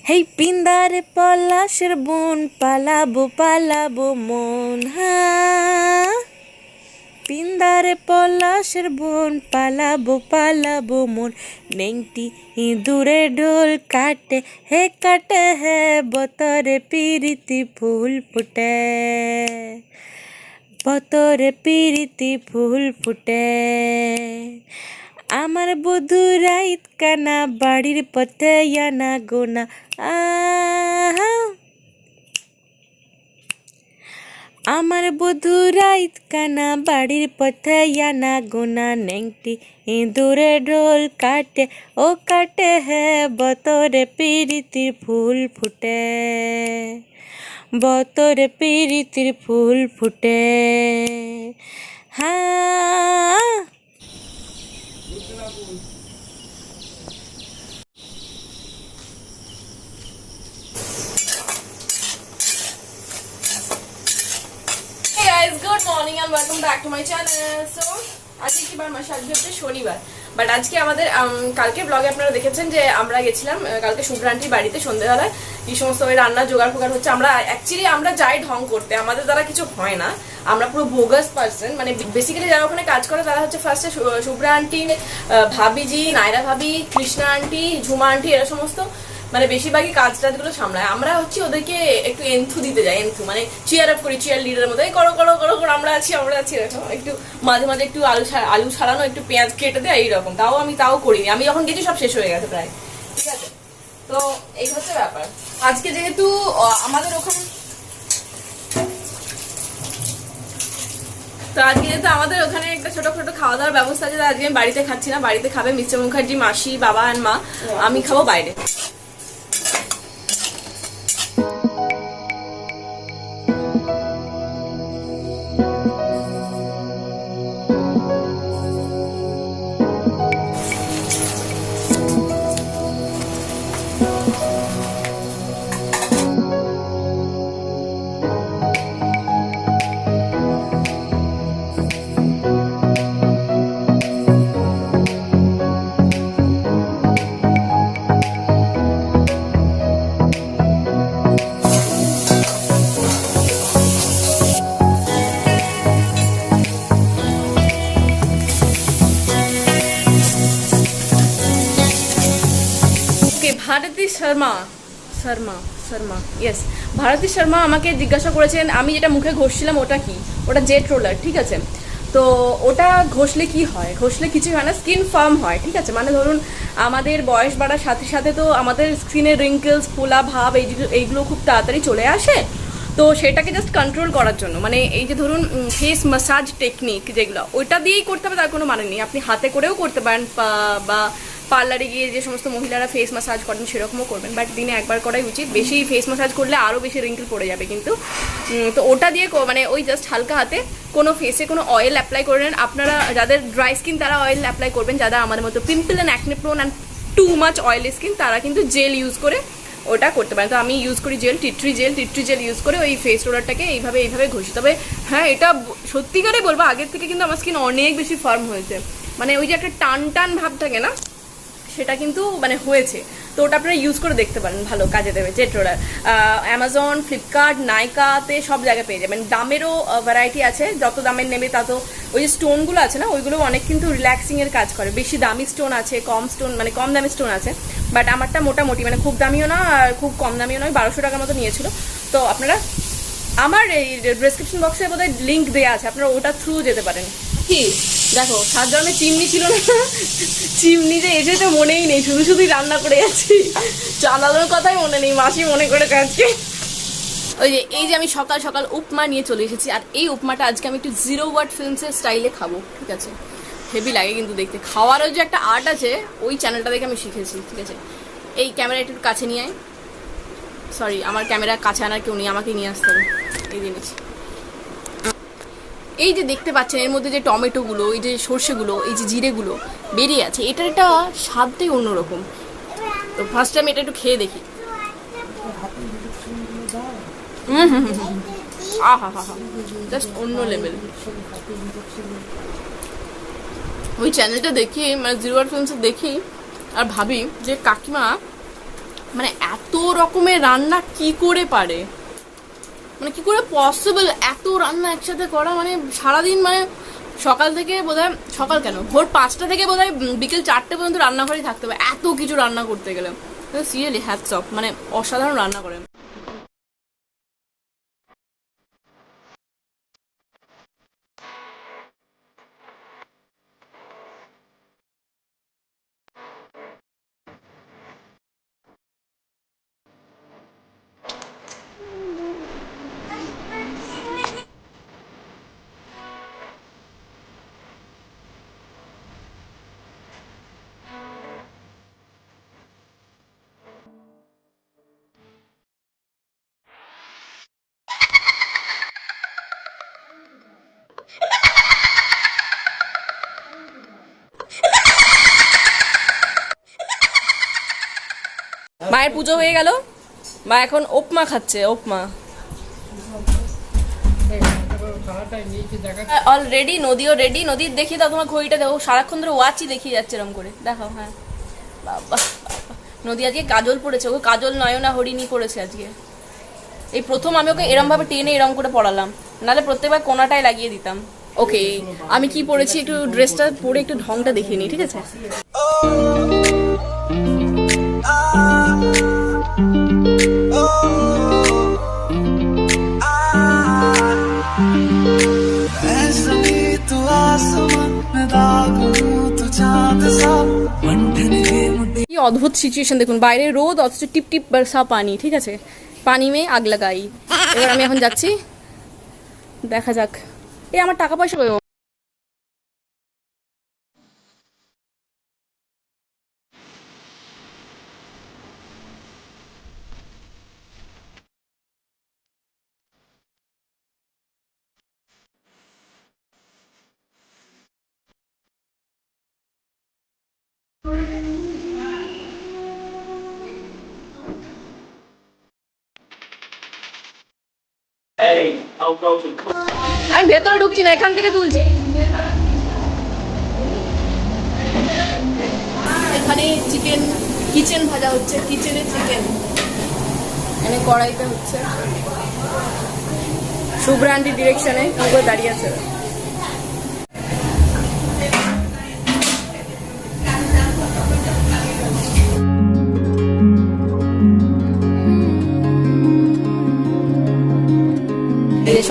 হেই পিন্দারে পলাশের বোন, পালাবো পালাবো মন, পিন্দারে পলাশের বোন, পালাবো পালাবো মন। নেংটি ইঁদুরে ঢোল কাটে হে বতরে পিরিতি ফুল ফুটে, বতরে পিরিতি ফুল ফুটে। আমার বধূ রাইত কানা, বাড়ির পথে আনা গোনা। আমার বধূ রাইত কানা, বাড়ির পথে আনা গোনা। নেংটি ইঁদুরে ঢোল কাটে ও কাটে বতরে পিরিতির ফুল ফুটে, বতরে পিরিতির ফুল ফুটে। Good morning and welcome back to my channel. So আজকে কি বার মাসে? আজকে হচ্ছে শনিবার, বাট আজকে আমাদের কালকে ব্লগে আপনারা দেখেছেন যে আমরা গেছিলাম কালকে শুভ্রা আন্টির বাড়িতে সন্ধ্যেবেলায়। এই সমস্ত ওই রান্নার জোগাড় ফোগাড় হচ্ছে। আমরা যাই ঢং করতে, আমাদের দ্বারা কিছু হয় না, আমরা পুরো ভোগাস পার্সন। মানে বেসিক্যালি যারা ওখানে কাজ করে তারা হচ্ছে ফার্স্টে শুভ্রা আন্টি, ভাবিজি, নায়রা ভাবি, কৃষ্ণা আন্টি, ঝুমা আন্টি, এরা সমস্ত মানে বেশিরভাগই কাজ টাজগুলো সামলায়। আমরা হচ্ছে ওদেরকে একটু এন্থু দিতে যাই, এন্থু মানে চিয়ার আপ করি, চিয়ার লিডারের মতো, করো করো করো করো, আমরা আছি এরকম। একটু মাঝে মাঝে একটু আলু ছাড়ানো, একটু পেঁয়াজ কেটে দেয় এইরকম। তাও করিনি, আমি যখন গেছি সব শেষ হয়ে গেছে প্রায়, ঠিক আছে? তো এই হচ্ছে ব্যাপার। আজকে যেহেতু আমাদের ওখানে একটা ছোটখাটো খাওয়া দাওয়ার ব্যবস্থা আছে। আজকে আমি বাড়িতে খাচ্ছি না, বাড়িতে খাবে মিস্টার মুখার্জি, মাসি, বাবা আর মা। আমি খাবো বাইরে। ভারতী শর্মা ইয়েস, ভারতী শর্মা আমাকে জিজ্ঞাসা করেছেন আমি যেটা মুখে ঘষছিলাম ওটা কি। ওটা জেট রোলার, ঠিক আছে? তো ওটা ঘষলে কি হয়? ঘষলে কিছুই হয় না, স্কিন ফার্ম হয়, ঠিক আছে? মানে ধরুন আমাদের বয়স বাড়ার সাথে সাথে তো আমাদের স্কিনের রিঙ্কেলস, ফোলা ভাব এইগুলো খুব তাড়াতাড়ি চলে আসে। তো সেটাকে জাস্ট কন্ট্রোল করার জন্য, মানে এই যে ধরুন ফেস ম্যাসাজ টেকনিক যেগুলো, ওইটা দিয়েই করতে হবে তার কোনো মানে নেই। আপনি হাতে করেও করতে পারেন, বা পার্লারে গিয়ে যে সমস্ত মহিলারা ফেস ম্যাসাজ করেন সেরকমও করবেন, বাট দিনে একবার করাই উচিত। বেশি ফেস ম্যাসাজ করলে আরও বেশি রিঙ্কেল পড়ে যাবে কিন্তু। তো ওটা দিয়ে মানে ওই জাস্ট হালকা হাতে কোনো ফেসে কোনো অয়েল অ্যাপ্লাই করে নেন। আপনারা যাদের ড্রাই স্কিন তারা অয়েল অ্যাপ্লাই করবেন, যারা আমাদের মতো pimple and acne prone and too much oily skin তারা কিন্তু জেল ইউজ করে ওটা করতে পারেন। তো আমি ইউজ করি জেল, টিট্রি জেল ইউজ করে ওই ফেস রোলারটাকে এইভাবে ঘষি। তবে হ্যাঁ, এটা সত্যিকারে বলবো আগের থেকে কিন্তু আমার স্কিন অনেক বেশি ফার্ম হয়েছে। মানে ওই যে একটা টান ভাব থাকে না, সেটা কিন্তু মানে হয়েছে। তো ওটা আপনারা ইউজ করে দেখতে পারেন, ভালো কাজে দেবে জেট রোলার। অ্যামাজন, ফ্লিপকার্ট, নাইকাতে সব জায়গায় পেয়ে যাবেন। দামেরও ভ্যারাইটি আছে, যত দামের নেবে তত। ওই যে স্টোনগুলো আছে না, ওইগুলো অনেক কিন্তু রিল্যাক্সিংয়ের কাজ করে। বেশি দামি স্টোন আছে, কম দামি স্টোন আছে, বাট আমারটা মোটামুটি মানে খুব দামিও না আর খুব কম দামিও নয়, 1200 টাকার মতো নিয়েছিল। তো আপনারা আমার এই ডেসক্রিপশন বক্সে বোধহয় লিঙ্ক দেওয়া আছে, আপনারা ওটা থ্রু যেতে পারেন। কি দেখো, সাত জন্মে চিমনি ছিল না, চিমনি যে এসেছে মনেই নেই, শুধুই রান্না করে যাচ্ছি। চালানোর কথাই মনে নেই, মাসি মনে করেছে আজকে। ওই যে এই যে আমি সকাল সকাল উপমা নিয়ে চলে এসেছি, আর এই উপমাটা আজকে আমি একটু 0 ওয়াট ফিল্মসের স্টাইলে খাবো, ঠিক আছে? হেভি লাগে কিন্তু দেখতে। খাওয়ারও যে একটা আর্ট আছে, ওই চ্যানেলটা দেখে আমি শিখেছি, ঠিক আছে? এই ক্যামেরা একটু কাছে নিয়ে আয়। সরি, আমার ক্যামেরা কাছে আনার কেউ নেই, আমাকে নিয়ে আসতে হবে। এই জিনিস এই যে দেখতে পাচ্ছেন, এর মধ্যে যে টমেটোগুলো, এই যে সর্ষেগুলো, এই যে জিরেগুলো বেরিয়ে আছে, এটার একটা স্বাদটাই অন্যরকম। তো ফার্স্ট টাইম এটা একটু খেয়ে দেখি। আহা হা হা, জাস্ট অন্য লেভেল। ওই চ্যানেলটা দেখি, মানে 0 ওয়াট ফিল্মস দেখি আর ভাবি যে কাকিমা মানে এত রকমের রান্না কি করে পারে, মানে কি করে পসিবল এত রান্না একসাথে করা? মানে সারাদিন মানে সকাল থেকে বোধহয়, সকাল কেন, ভোর 5টা থেকে বোধহয় বিকেল 4টে পর্যন্ত রান্নাঘরেই থাকতে হবে এত কিছু রান্না করতে গেলে। সিরিয়ালি হ্যাটস অফ, মানে অসাধারণ রান্না করেন। মায়ের পুজো হয়ে গেল, মা এখন উপমা খাচ্ছে, উপমা। অলরেডি নদীও রেডি। নদীর দেখিয়ে দাও তোমার ঘড়িটা, দেখো সারাক্ষণ ধরে ওয়াচই দেখিয়ে যাচ্ছে এরকম করে, দেখাও। হ্যাঁ বাবা, নদী আজকে কাজল পড়েছে, ও কাজল নয়না হরিণী পড়েছে আজকে। এই প্রথম আমি ওকে এরম ভাবে টেনে এরম করে পড়ালাম, নাহলে প্রত্যেকবার কোনাটায় লাগিয়ে দিতাম। ওকে, আমি কি পরেছি একটু ড্রেসটা পরে একটু ঢংটা দেখিয়ে নিই, ঠিক আছে? কি অদ্ভুত সিচুয়েশন দেখুন, বাইরে রোদ অথচ টিপ টিপ বর্ষা পানি, ঠিক আছে? পানি মে আগ লাগাই। এবার আমি এখন যাচ্ছি, দেখা যাক। এই আমার টাকা পয়সা কই? আমি ভেতরে ঢুকছি না, এখান থেকে তুলছি। এখানে চিকেন, কিচেন ভাজা হচ্ছে, কিচেনে চিকেন এখানে কড়াইতে হচ্ছে। শুভ্রা আন্টি ডিরেকশনে পুরো দাঁড়িয়ে আছে।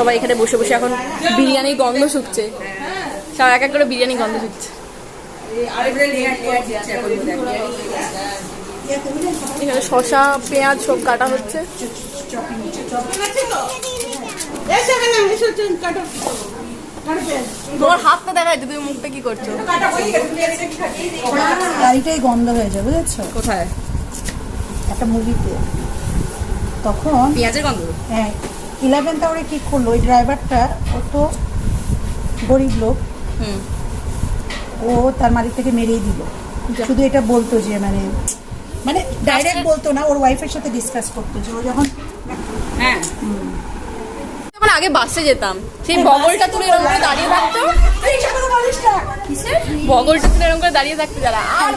সবাই এখানে বসে বসে এখন বিরিয়ানির গন্ধ শুকছে, সব এক এক করে বিরিয়ানি গন্ধ শুকছে। এখানে শসা পেঁয়াজ সব কাটা হচ্ছে। তোমার হাতটা দেখাই, তুমি মুখটা কি করছো? গাড়িটাই গন্ধ হয়ে যায়, বুঝেছো? কোথায়? একটা মুভিতে তখন পেঁয়াজের গন্ধ। হ্যাঁ, 11th আওয়ারে কি করলো ওই ড্রাইভারটা, ও তো গরিব লোক, ও তার মালিক থেকে মেরেই দিল। শুধু এটা বলতো যে মানে মানে ডাইরেক্ট বলতো না, ওর ওয়াইফের সাথে ডিসকাস করতো যে ও যখন, হ্যাঁ যখন আগে বাসে যেতাম, সেই বগলটা তুলে এরকম করে দাঁড়িয়ে থাকতো, বগলটা তুলে এরকম করে দাঁড়িয়ে থাকতো যারা। আর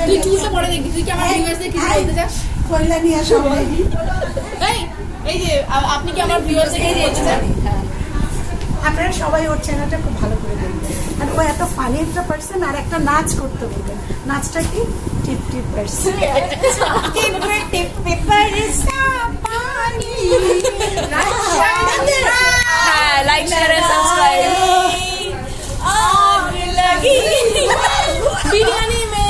তুই চুলটা পরে দেখবি, তুই কি আমার ভিউয়ার্সদের কিছু বলতে চাস? কয়লা নিয়ে আসো। এই যে আপনি কি আমার ভিউয়ার্সদের কিছু বলতে চান? আপনারা সবাই ওর চ্যানেলটা খুব ভালো করে দেখবেন, আর ও এত ফানি একটা পার্সন। আর একটা নাচ করতে বলবেন, নাচটা কি টিপ টিপ পার্সন, টিপ পেপার ইজ পানি। হ্যাঁ, লাইক শেয়ার এন্ড সাবস্ক্রাইব। আগ লাগি বিরিয়ানি মে,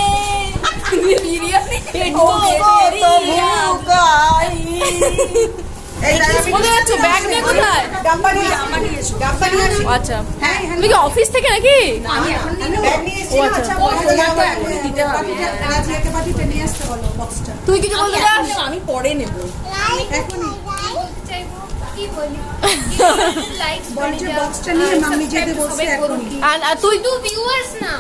বিরিয়ানি ও তো ভুকাই। কোথায় যাচ্ছ? ব্যাগ নিয়ে কোথায়? আচ্ছা, তুমি কি অফিস থেকে নাকি? তুই কিছু বলতে চাস? আমি পরে নেব। কি বলি লাইক বলছে বক্সটা নিয়ে মাম্মি যেতে বলছে এখনই আর তুই তো ভিউয়ার্স না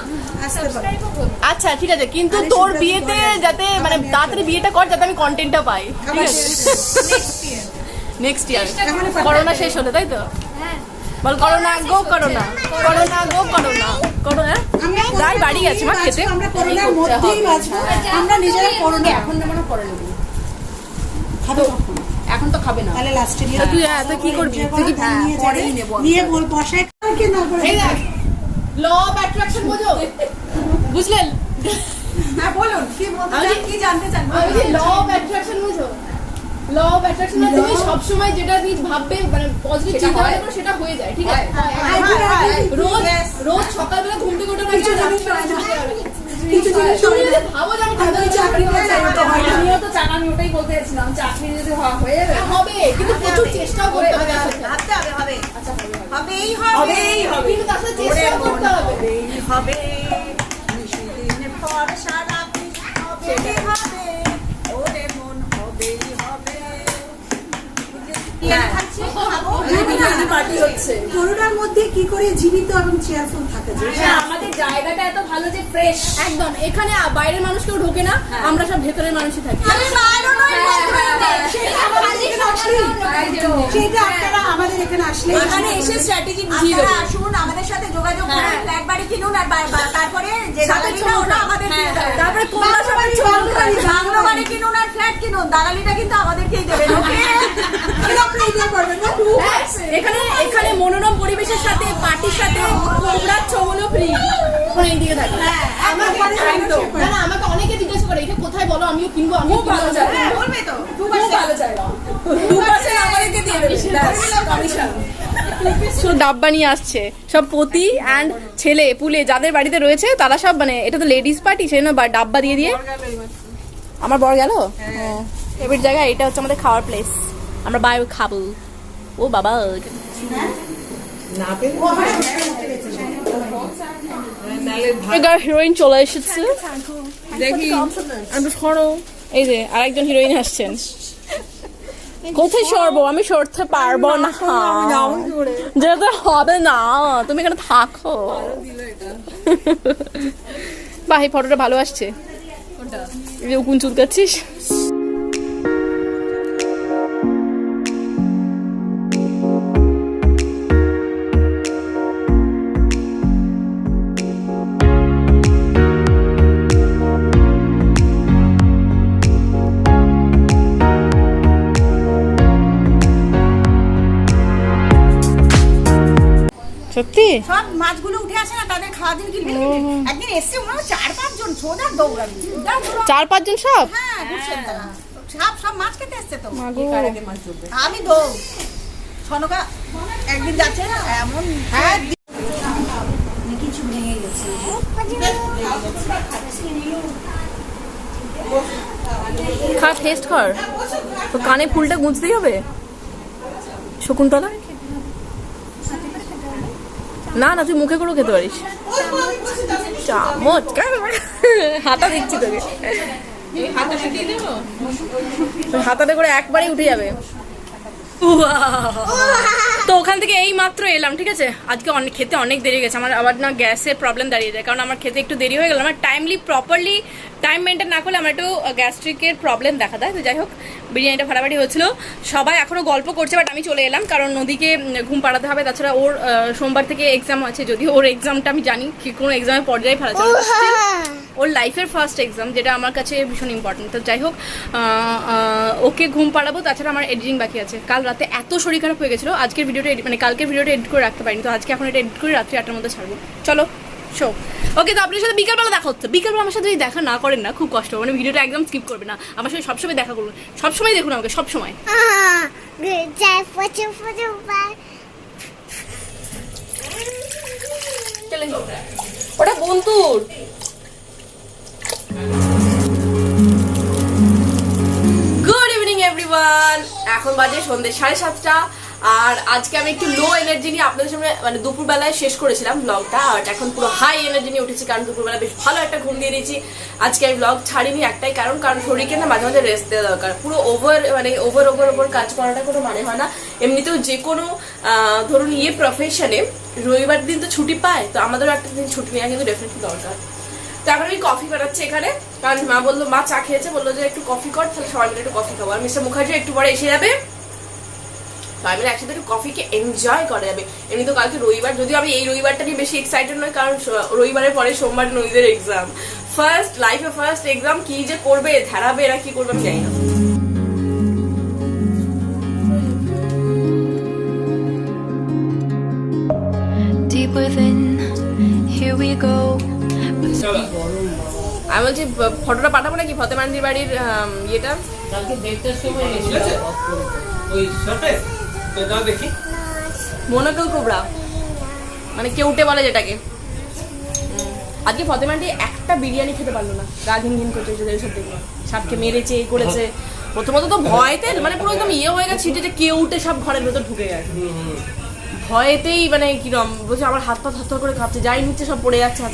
আসতে পারে সাবস্ক্রাইবও করো আচ্ছা ঠিক আছে, কিন্তু তোর বিয়েতে যাতে মানে তাড়াতাড়ি বিয়েটা কর যাতে আমি কন্টেন্টটা পাই, ঠিক আছে? নেক্সট ইয়ার করোনা শেষ হলে, তাই তো? হ্যাঁ বল করোনা গো করোনা, করোনা গো করোনা, করোনা যাই বাড়ি আছে মা খেতে। আমরা করোনার মধ্যেই বাঁচবো আমরা নিজেরা করোনা এখন না মানে পরে নেবো, খাবো কখন? এখন তো খাবে না। তাহলে লাস্টে নিয়ে তুই তুই কি করবি? তুই কি পরেই নেবো নিয়ে বল বসায় কে না করে এই দেখ ল অফ অ্যাট্রাকশন বোঝো, বুঝলেন? হ্যাঁ বলুন কি বলতে চান কি জানতে চান আমি যে ল অফ অ্যাট্রাকশন বুঝো, ল অফ অ্যাট্রাকশন তুমি সব সময় যেটা তুমি ভাববে মানে পজিটিভ চিন্তা ভাবনা করো সেটা হয়ে যায়, ঠিক আছে? রোজ রোজ সকালবেলা ঘুম থেকে ওঠার আগে কিছু জিনিস তুমি যদি ভাবো যে আমি চাকরি করতে চাই, আমিও তো চাকরি, আমি ওটাই বলতে যাচ্ছিলাম, চাকরি যদি হয়ে যাবে হবে, কিন্তু প্রচুর চেষ্টাও করতে হবে, ভাবতে হবে হবে আচ্ছা হবেই হবেই হবে কিন্তু তার সাথে চেষ্টাও করতে হবে। হবে নিশিদিন ভরসা রাখিস হবেই হবে ওরে মন হবেই হবে পার্টি হচ্ছে করোনার মধ্যে কি করে জীবিত এবং চেয়ারফুল থাকা যায় আমাদের জায়গাটা এত ভালো যে ফ্রেশ একদম, এখানে বাইরের মানুষ কেউ ঢোকে না, আমরা সব ভেতরের মানুষই থাকি। সেটা আপনারা আমাদের এখানে আসলে এখানে এসে স্ট্র্যাটেজি বুঝিয়ে দেবো আসুন আমাদের সাথে যোগাযোগ করুন ফ্ল্যাট বাড়ি কিনুন আর তারপরে যে দালালিটা ওটা আমাদের দিয়ে দেবেন তারপরে কোনটা সবাই বাংলো বাড়ি কিনুন আর ফ্ল্যাট কিনুন দালালিটা কিন্তু আমাদেরকেই দেবেন ওকে আপনি এটা করবেন না এখানে এখানে মনোরম পরিবেশের সাথে পার্টির সাথে কোমরার ছগুলো ফ্রি, এখন এই দিকে থাকে। আমার বাড়ি একদম না না, আমাকে অনেকে জিজ্ঞেস করে এটা কোথায় বলো, আমিও কিনবো, আমিও ভালো জায়গা, বলবে তো খুব ভালো জায়গা, 2% আমাদেরকে দিয়ে দেবে কমিশন। সব ডাব্বা নিয়ে আসছে, সব পতি অ্যান্ড ছেলে পুলে যাদের বাড়িতে রয়েছে তারা সব মানে এটা তো লেডিস পার্টি, সেই জন্য ডাব্বা দিয়ে দিয়ে। আমার বর গেল ফেভারিট জায়গা, এটা হচ্ছে আমাদের খাওয়ার প্লেস, আমরা বাইরে খাবো। ও বাবা হিরোইন চলে এসেছে, দেখি সরো, এই যে আরেকজন হিরোইন আসছেন। কোথায় সরবো, আমি সরতে পারবো না, যেতে হবে না, তুমি এখানে থাকো। বাহ এই ফটোটা ভালো আসছে, উকুন চুলকাচ্ছিস। সত্যি সব মাছগুলো উঠে আসে না তাদের খাওয়া দিন কি একদিন এসছে ওরা 4-5 জন সোজা দৌড়ানি 4-5 জন সব হ্যাঁ ঘুরছেন তারা সব মাছ খেতে এসছে তো আমি সনকা একদিন যাচ্ছে এমন হ্যাঁ কিছু ভেঙে গেছে খা টেস্ট কর, তো কানে ফুলটা গুঁজতেই হবে। শকুন্তলা না না তুই মুখে করেও খেতে পারিস, চামচ হাতা দিচ্ছি তোকে, হাতাতে করে একবারেই উঠে যাবে। তো ওখান থেকে এই মাত্র এলাম, ঠিক আছে? আজকে অনেক খেতে অনেক দেরি হয়ে গেছে আমার, আবার না গ্যাসের প্রবলেম দাঁড়িয়ে যায়, কারণ আমার খেতে একটু দেরি হয়ে গেল, আমার টাইমলি প্রপারলি টাইম মেনটেন না করলে আমার একটু গ্যাস্ট্রিকের প্রবলেম দেখা দেয়। তো যাই হোক বিরিয়ানিটা ফাটাফাটি হচ্ছিলো, সবাই এখনও গল্প করছে, বাট আমি চলে এলাম কারণ নদীকে ঘুম পাড়াতে হবে, তাছাড়া ওর সোমবার থেকে এক্সাম আছে, যদিও ওর এক্সামটা আমি জানি কি কোনো এক্সামের পর্যায়ে ফেলাচ্ছে, ওর লাইফের ফার্স্ট এক্সাম, যেটা আমার কাছে ভীষণ ইম্পর্টেন্ট। তো যাই হোক ওকে ঘুম পাড়াবো, তাছাড়া আমার এডিটিং বাকি আছে। কাল রাতে এত শরীর খারাপ হয়ে গেছিলো, আজকের ভিডিওটা মানে কালকের ভিডিওটা এডিট করে রাখতে পারিনি, তো আজকে এখন এটা এডিট করে রাত্রি 8টার মধ্যে ছাড়বো। চলো শো ওকে, তো আপনার সাথে বিকালবেলা দেখা হচ্ছে, বিকালবেলা আমার সাথে যদি দেখা না করেন না খুব কষ্ট হবে, মানে ভিডিওটা একদম স্কিপ করবে না, আমার সাথে সবসময় দেখা করুন, সবসময় দেখুন আমাকে, সবসময়। ওটা বন্ধুর গুড ইভিনিং এভরিওয়ান, এখন বাজে সন্ধ্যে 7:30। আর আজকে আমি একটু লো এনার্জি নিয়ে আপনাদের সামনে মানে দুপুরবেলায় শেষ করেছিলাম ব্লগটা, আর এখন পুরো হাই এনার্জি নিয়ে উঠেছি, কারণ দুপুরবেলা বেশ ভালো একটা ঘুম দিয়ে দিয়েছি। আজকে আমি ব্লগ ছাড়িনি একটাই কারণ শরীরকে না মাঝে মাঝে রেস্ট দেওয়া দরকার। পুরো ওভার কাজ করাটা কোনো মানে হয় না। এমনিতেও যে কোনো ধরুন প্রফেশনে রবিবার দিন তো ছুটি পায়, তো আমাদেরও একটা দিন ছুটি নেওয়া কিন্তু ডেফিনেটলি দরকার। তারপরে আমি কফি বানাচ্ছি এখানে, কারণ মা বললো, মা চা খেয়েছে, বললো যে একটু কফি কর, তাহলে সবাই মিলে একটু কফি খাবো। আর মিস্টার মুখার্জি একটু পরে এসে যাবে, সবাই মিলে একসাথে একটু কফিকে এনজয় করা যাবে। এমনি তো কালকে রবিবার, যদিও আমি এই রবিবারটা নিয়ে বেশি এক্সাইটেড নই, কারণ রবিবারের পরে সোমবার নদীদের এক্সাম, লাইফে ফার্স্ট এক্সাম। কি যে করবে, ধারাবে এরা কি করবে আমি জানি না। Deep within, here we go. আমি বলছি ফটোটা পাঠাবো নাকি ফতেমান্ডির বাড়ির ইয়েটা? কালকে 1:30টার সময় এসেছিল ওই শটে, তো দাও দেখি। মোনাকল কোবরা মানে কেউটে বলে যেটাকে। আজকে ফতেমান্ডি একটা বিরিয়ানি খেতে পারলো না, গা ঘিন ঘিন করছে, সব দেখলো সাপকে মেরেছে, এই করেছে। প্রথমত তো ভয়তে মানে পুরো একদম হয়ে গেছে, ছিটে যে কেউটে সব ঘরের ভেতর ঢুকে গেছে। ভয়েতেই মানে কিরম বলছে, আমার হাত পা থরথর করে কাঁপছে, যাই নিচ্ছে সব পড়ে যাচ্ছে।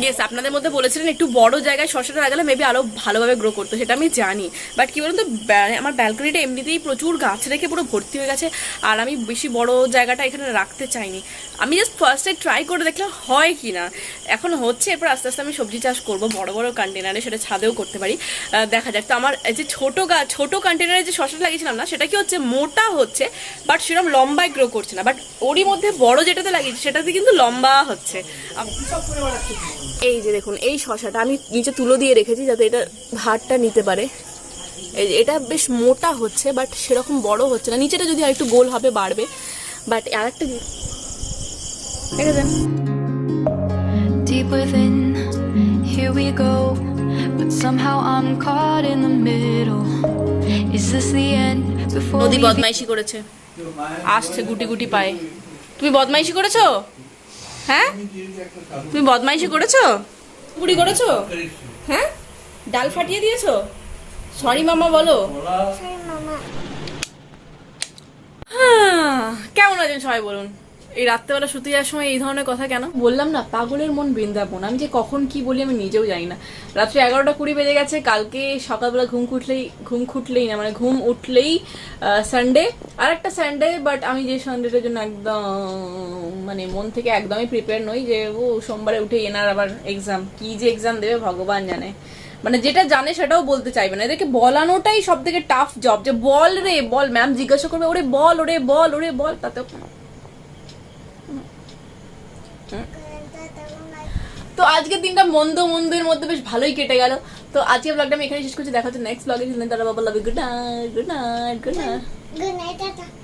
ইয়েস, আপনাদের মধ্যে বলেছিলেন একটু বড় জায়গায় শসাটা লাগালে মেবি আরো ভালোভাবে গ্রো করতো, সেটা আমি জানি। বাট কি বলুন তো, আমার ব্যালকনিটা এমনিতেই প্রচুর গাছ রেখে পুরো ভর্তি হয়ে গেছে, আর আমি বেশি বড় জায়গাটা এখানে রাখতে চাইনি। আমি জাস্ট ফার্স্টে ট্রাই করে দেখলাম হয় কি না। এখন হচ্ছে, এরপর আস্তে আস্তে আমি সবজি চাষ করবো বড় বড় কন্টেনারে, সেটা ছাদেও করতে পারি, দেখা যাক। তো আমার যে ছোট কন্টেনারে যে শসাটা লাগিয়েছিলাম না, সেটা কি হচ্ছে মোটা হচ্ছে, বাট সেরকম লম্বায় গ্রো করছে না। বাট ওরই মধ্যে বড় যেটাতে লাগিয়েছি সেটাতে কিন্তু লম্বা হচ্ছে। এই যে দেখুন, এই শসাটা আমি নিচে তুলো দিয়ে রেখেছি যাতে এটা ভাতটা নিতে পারে। এই যে এটা বেশ মোটা হচ্ছে, বাট সেরকম বড় হচ্ছে না। নিচেটা যদি আরেকটু গোল হবে বাড়বে। বাট আর একটা দেখেছেন, Deep within, here we go. But somehow I'm caught in the middle. Is this the end before নদী we বদমাইশি করেছে, আসছে গুটি গুটি পায়ে। তুমি বদমাইশি করেছো? হ্যাঁ, তুমি বদমাইশি করেছো, গুটি করেছো? হ্যাঁ, ডাল ফাটিয়ে দিয়েছো? সরি মামা বলো। কেমন আছেন সবাই বলুন? এই রাত্রেবেলা শুতে যাওয়ার সময় এই ধরনের কথা কেন বললাম না? পাগলের মন বৃন্দাবন। আমি যে কখন কি বলি আমি নিজেও জানি না। রাত্রে 11:20 বেজে গেছে। কালকে সকালবেলা ঘুম উঠলেই সানডে, আর একটা সানডে, বাট আমি যে সানডেটার জন্য একদম মানে মন থেকে একদমই প্রিপেয়ার নই, যে ও সোমবারে উঠে এনার আবার এক্সাম, কি যে এক্সাম দেবে ভগবান জানে। মানে যেটা জানে সেটাও বলতে চাইবে না, এদেরকে বলানোটাই সব থেকে টাফ জব, যে বল রে বল। ম্যাম জিজ্ঞাসা করবে, ওরে বল, ওরে বল, তাতেও তো আজকের দিনটা মন্দের মধ্যে বেশ ভালোই কেটে গেল। তো আজকে ব্লগটা আমি এখানে শেষ করছি, দেখা হচ্ছে নেক্সট ব্লগে। Tara Baba love, good night. Good night, Tata.